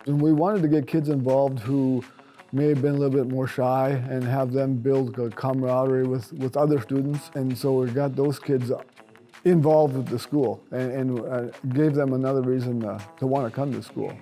And we wanted to get kids involved who may have been a little bit more shy and have them build a camaraderie with other students. And so we got those kids involved with the school and gave them another reason to want to come to school.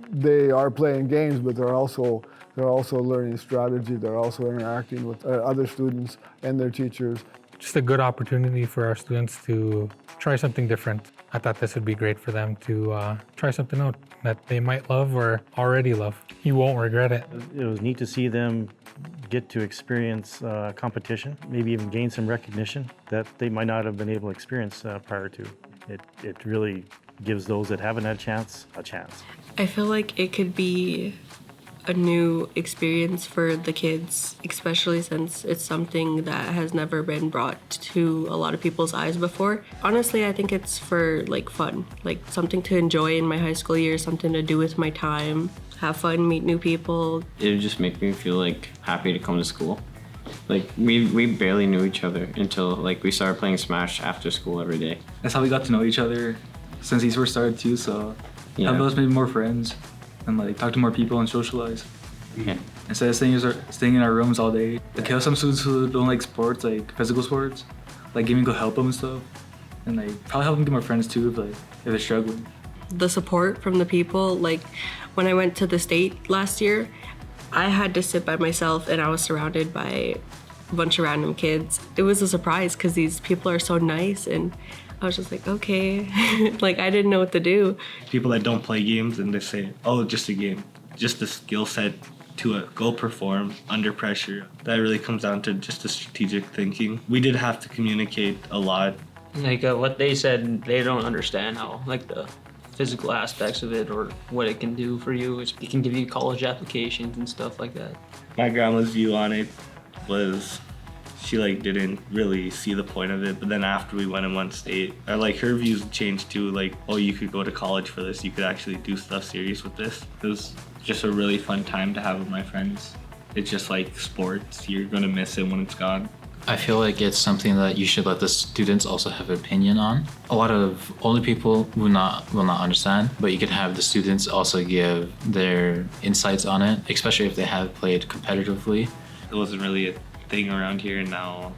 They are playing games, but they're also learning strategy. They're also interacting with other students and their teachers. Just a good opportunity for our students to try something different. I thought this would be great for them to try something out that they might love or already love. You won't regret it. It was neat to see them get to experience competition, maybe even gain some recognition that they might not have been able to experience prior to. It really gives those that haven't had a chance. I feel like it could be a new experience for the kids, especially since it's something that has never been brought to a lot of people's eyes before. Honestly, I think it's for fun, something to enjoy in my high school years, something to do with my time, have fun, meet new people. It would just make me feel happy to come to school. We barely knew each other until we started playing Smash after school every day. That's how we got to know each other since he first started too, so Yeah. helped us make more friends and talk to more people and socialize. Yeah. Instead of staying in our rooms all day. Some students who don't like sports, physical sports, giving go help them and stuff. And probably help them get more friends too if they're struggling. The support from the people, when I went to the state last year, I had to sit by myself and I was surrounded by a bunch of random kids. It was a surprise because these people are so nice and I was just okay. I didn't know what to do. People that don't play games and they say, oh, just a game. Just the skill set to go perform under pressure. That really comes down to just the strategic thinking. We did have to communicate a lot. What they said, they don't understand how the physical aspects of it or what it can do for you. It can give you college applications and stuff like that. My grandma's view on it was she didn't really see the point of it, but then after we went in one state, her views changed too. Oh, you could go to college for this. You could actually do stuff serious with this. It was just a really fun time to have with my friends. It's just like sports. You're gonna miss it when it's gone. I feel like it's something that you should let the students also have an opinion on. A lot of older people will not understand, but you can have the students also give their insights on it, especially if they have played competitively. It wasn't really a thing around here, and now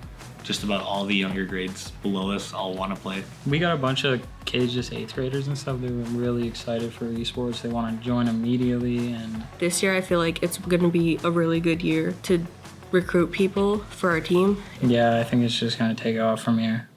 just about all the younger grades below us all want to play. We got a bunch of kids, just 8th graders and stuff. They were really excited for esports. They want to join immediately. And this year I feel like it's going to be a really good year to recruit people for our team. yeah, I think it's just going to take off from here.